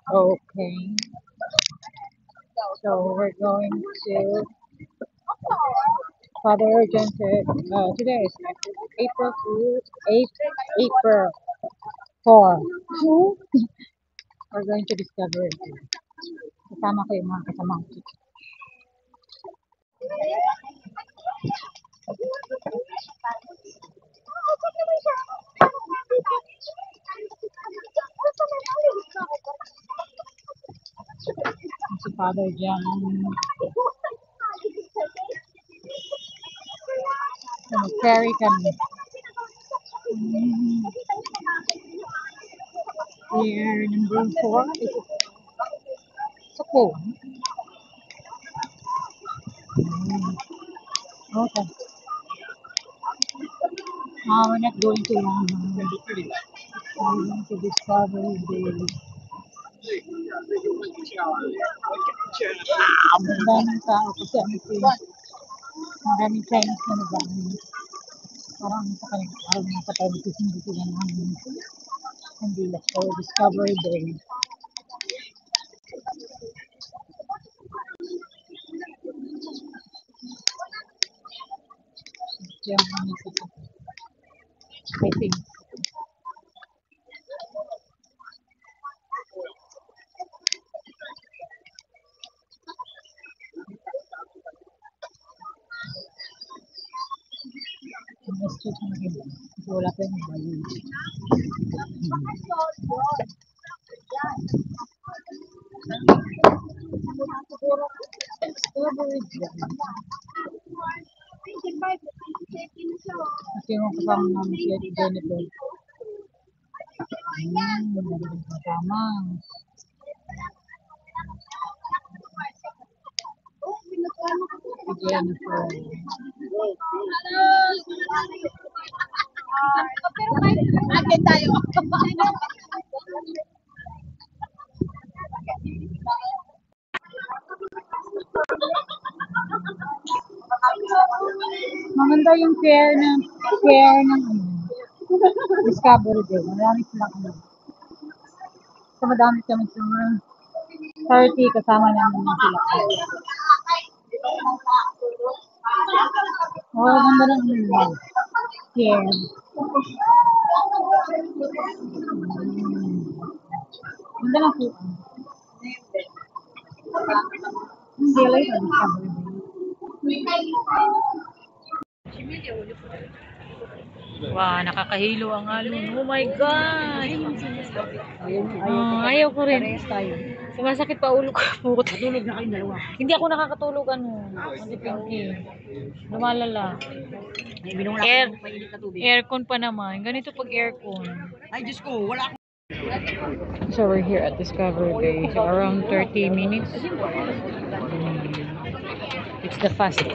Okay. So we're going to Father Urgent. Today is April 2, 8, April 4. We're going to discover it. Kasama ko yung mga kasama ko. Si Father John. So mag-ferry kami. Year number 4. Is it sa phone? Okay. We're not going to We're going to discover the daming tao kasi ano po yun, maraming Chinese na nagbaan. Parang sa kanila, parang nasa tayo hindi sila namin hindi so discovery day. Diyan kami sa I think. Gusto ko na rin. Wala pa yung bayan. Discovery day. Kasi yung kasama namin si Jennifer. Magaling kasama. Si Jennifer. Akin tayo. Maganda yung care ng Discovery Day. Marami silang ano. So, madami kami sa 30 kasama namin sila. Ganda ng ano. Care. Ganda ng po. Hindi lang yung Discovery Day. Wow, nakakahilo ang alon. Oh my God! Ayaw ko rin. Sumasakit pa ulo ko. Natulog na kayong dalawa. Hindi ako nakakatulog Pinky. Lumalala. Aircon pa naman. Ganito pag aircon. Ay, Diyos ko, wala akong... So we're here at Discovery Bay. So around 30 minutes. It's the fastest.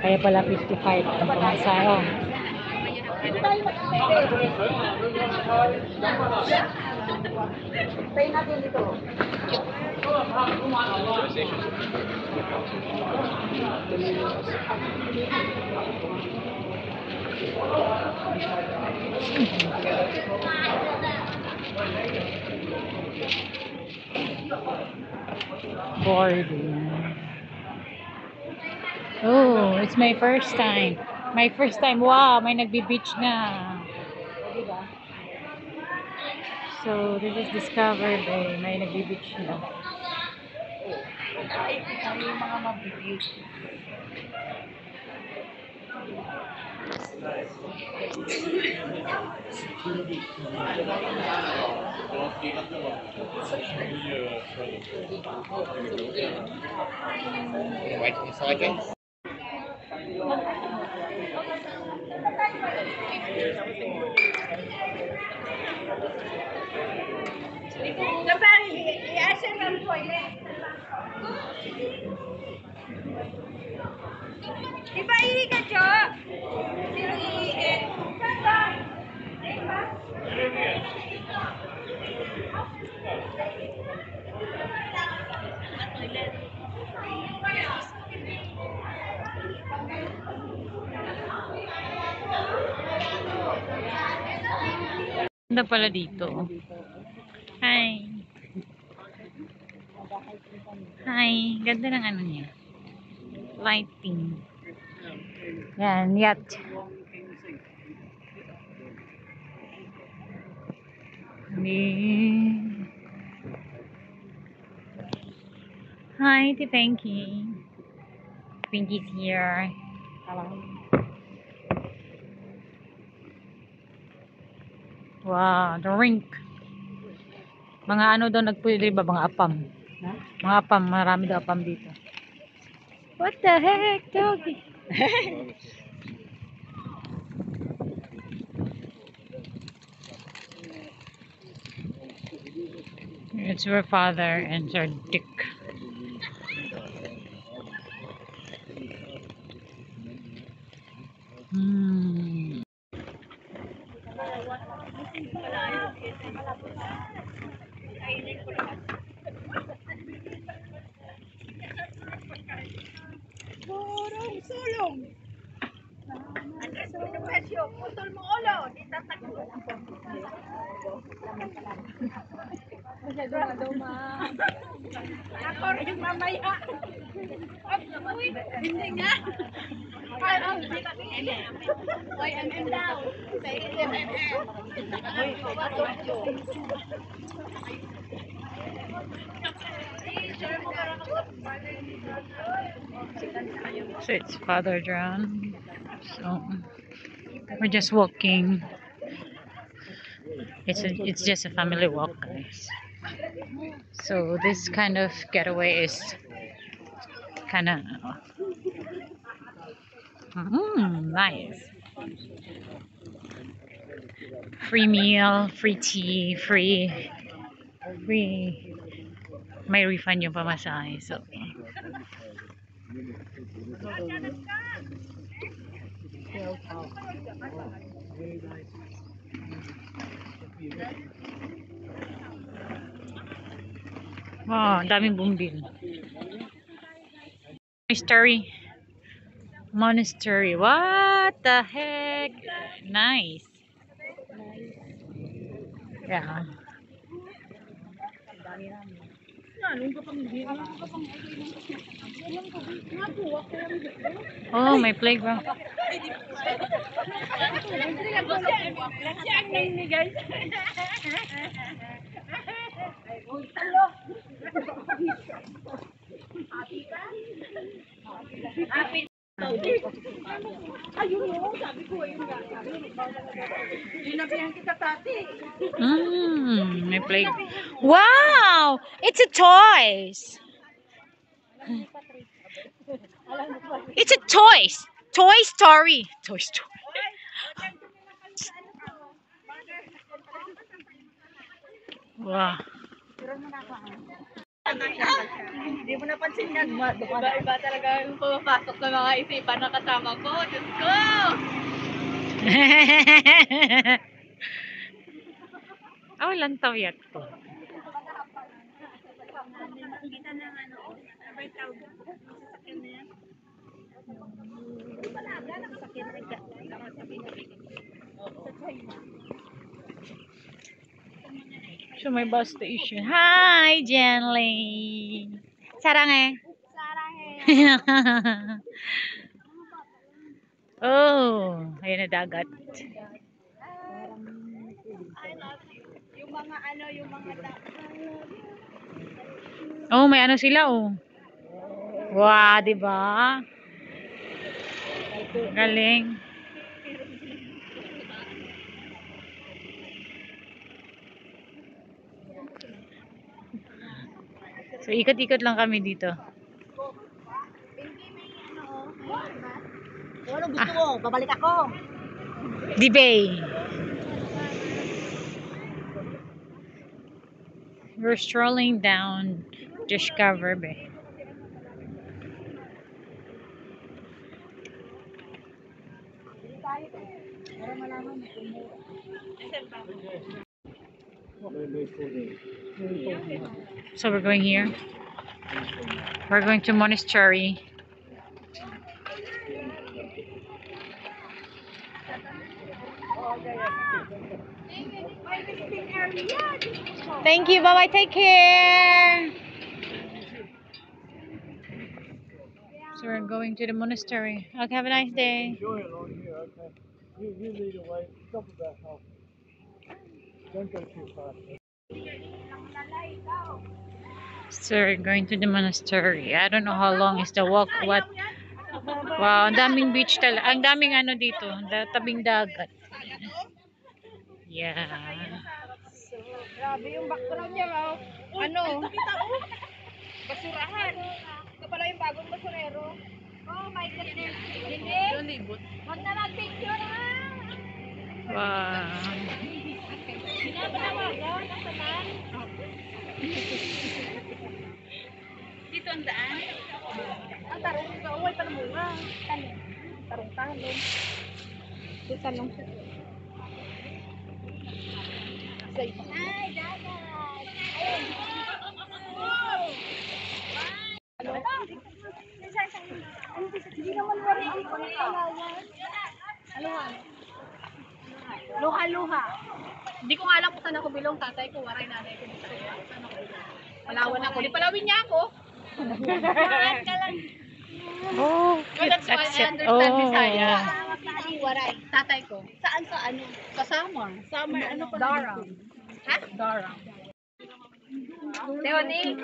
Kaya pala 55 ang pamasahe. Tayo natin dito. Boarding. Oh, it's my first time. Wow, may nagbi-beach na. So, this is Discovery Bay. May nagbi-beach na. Ay, yung mga mabibig. Waiting inside you. Diba iigan, Jo? Sino iigan? Ganda pala dito. Hi. Hi. Ganda ng ano niya. Lighting. Yan, yacht. Hi, Pinky. Pinky's here. Hello. Wow, the rink. Mga ano daw nagpwede ba? Mga apam. Mga apam. Marami daw apam dito. What the heck, doggy? It's your father and Sir Dick. Hmm. Sulong. Putol mo ulo. Di tatagpo. Ako rin mamaya. Uy, hindi nga. Uy, MM daw. So it's Father John. So we're just walking. It's just a family walk, guys. So this kind of getaway is kind of nice. Free meal, free tea, free. May refund yung pamasahe. So wow, daming bumbil. Monastery. What the heck? Nice. Yeah. Oh, may playground. May playground. Wow! It's a toys. It's a toys. Toy Story. Toy Story. Wow. Hindi mo napansin yan. Iba talaga yung pumapasok sa mga isipan na kasama ko. Diyos ko! Oh, lantaw yan to. Kita ng ano, sabay tawag. Sasakyan na yan. Palaga, nakasakyan na yan. So may bus station. Hi, Jenly. Sarange. Oh, ayun na dagat. Yung mga ano, yung mga Oh, may ano sila oh. Wow, 'di ba? Galing. So ikot-ikot lang kami dito. ano gusto mo? Babalik ako. Dibay. We're strolling down Discover Bay. So we're going here. We're going to Monastery. Thank you. Bye-bye. Take care. So we're going to the monastery. Okay, have a nice day. Enjoy it along here, okay? You lead away. Stop about half. Don't go too fast. So we're going to the monastery. I don't know how long is the walk. What? Wow, ang daming beach talaga. Ang daming ano dito. Tabing dagat. Yeah. Grabe yung background niya, oh. Ano? Basurahan. Ito pala yung bagong basurero. Oh my goodness. Hindi. Huwag na mag-picture, ha? Wow. Pinapanawagan, nasaman. Dito ang daan. Ang tarong ka, uway pa naman nga. Tarong-talong. Ito tanong siya. Ay, dagat. Hindi naman wari ang luha-luha. Hindi ko nga alam kung saan ako bilong, tatay ko, waray nanay ko. Saan ako? Palawan ako. Di palawin niya ako. Saan ka lang? Oh, cute. That's why I Accept. understand Oh. Bisaya. Waray. Tatay ko. Saan sa ano? Sa Samar. Summer, ano pa? Darang. Ha? Darang. Leonie?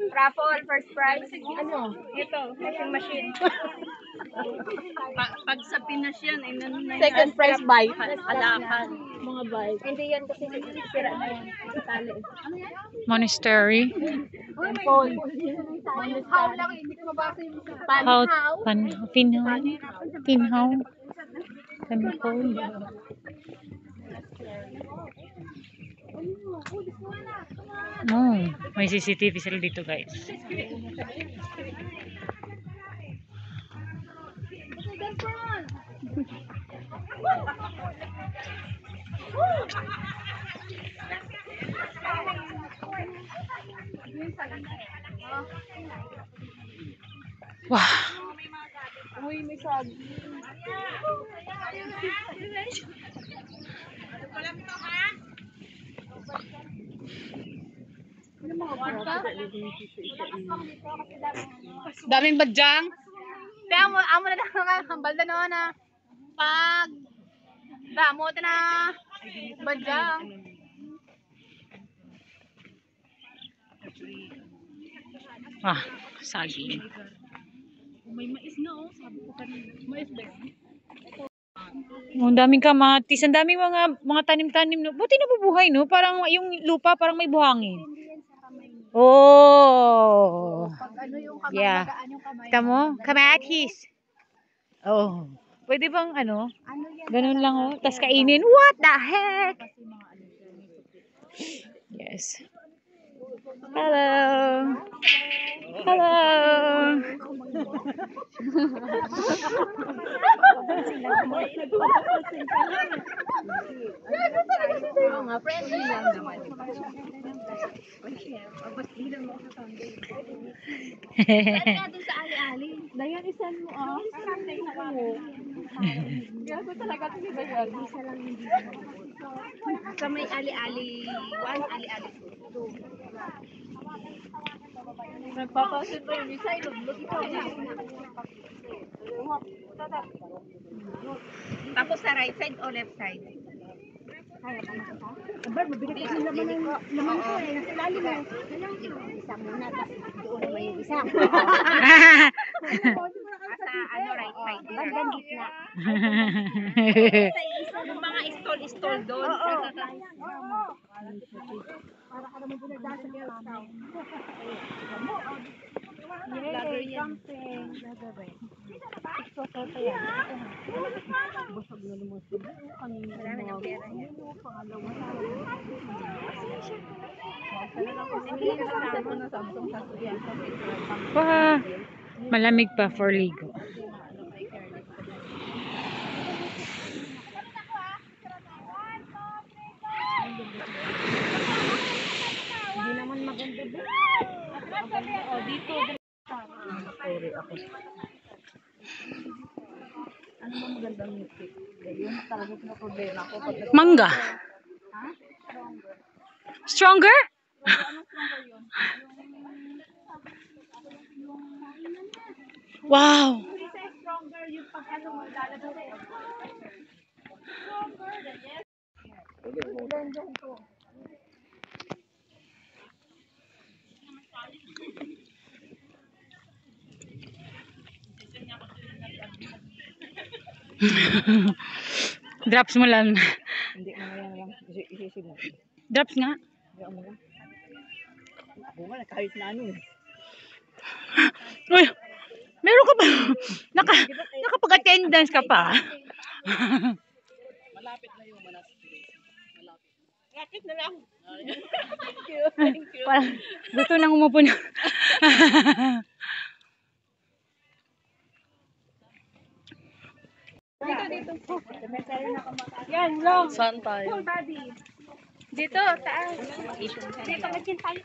Raffle, first prize. Ano? Ito, washing machine. Pag sa Pinas yan, ay Second prize bike. Alakan. Mga bike. Hindi yan kasi sira na yan. Tali. Monastery. Paul. How lang, hindi ko mabasa yung How? Pinhaw. Pinhaw. Temple. Oh, may CCTV sila dito, guys. Wow. Uy, may sabi. daming badyang. Kaya amo na lang hambal na naman na pag damo na badyang. Ah, saging. May mais na oh, sabi ko kanina. Mais ba? Ang daming kamatis, ang daming mga tanim-tanim, no. Buti nabubuhay, no? Parang yung lupa parang may buhangin. Oh. Pag ano yung kamay, Yeah. magaan yung kamay. Tamo, kamatis. Oh. Pwede bang ano? Ganun lang oh. Tapos kainin. What the heck? Yes. Hello. Hello. Oo nga, friendly lang naman. Saan nga dun sa ali-ali? Dayan, isan mo ah. Kaya ko talaga ito si Dayan. Isa lang hindi. Sa may ali-ali 1, ali-ali 2. Nagpapasit pa yung isa, ilublog ito. Tapos sa right side o left side? Aba, mabigat kasi naman ng naman ko eh. Nasa lalim eh. Isa muna, tapos doon naman yung isa. Sa ano, right side. Bandang gitna. Yung mga stall doon. Para ka naman pinagdaan sa girls town. Vlogger yan. Marami ng pera yan. Wow. Malamig pa for ligo. Hindi naman maganda din. Dito. Sorry ako. Ano ba magandang music? Ayun. talaga yung problema ko. Mangga. Stronger? Wow. Stronger yung pag ano mo lalabas eh. Stronger than yes. Drops mo lang. Hindi mo lang isisig mo. Drops nga. Hindi mo lang. Ako nga, kahit na ano eh. Uy, meron ka ba? Nakapag-attendance ka pa. Malapit na yung manas. Malapit na lang. Thank you. Parang gusto nang umupo na. Dito. Yan, long. Saan tayo? Full body. Dito, taas. Dito, magkin tayo.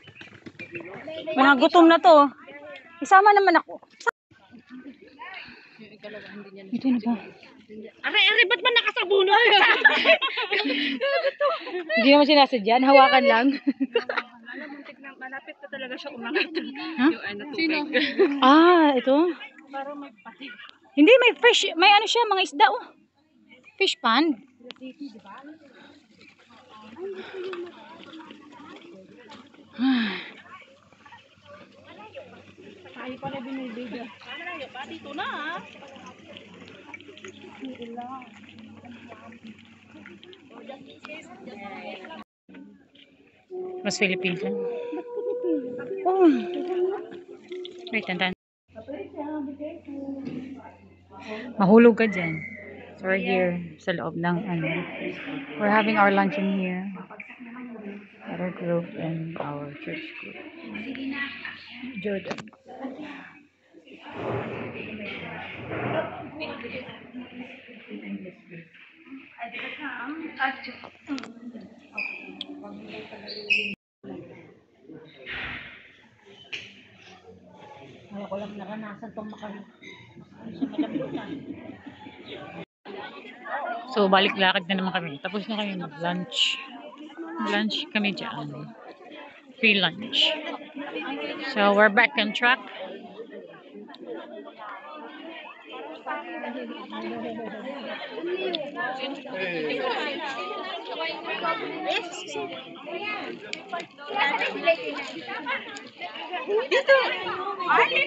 Mga gutom na to. Isama naman ako. Ito na ba? Aray, ba't man nakasabuno? Hindi naman sinasadya. Hawakan lang. Muntik na, malapit ko talaga siya umangat. Ha? Yung ano, tubig. Ito. Parang may pati. Hindi, may fish. May ano siya, mga isda oh. Fish pond. Tayo pala binibigyan. Malayo pa, dito na ah. Mas Philippines lang. Oh. Wait, tantan. Mahulog ka dyan. So we're here sa loob ng ano. We're having our lunch in here. Our group and our church group. Jordan. Ako lang naranasan itong makalito. Sa malapitan. So balik lakad na naman kami. Tapos na kami mag-lunch. Lunch kami dyan. Free lunch. So we're back on track. Dito! Ate,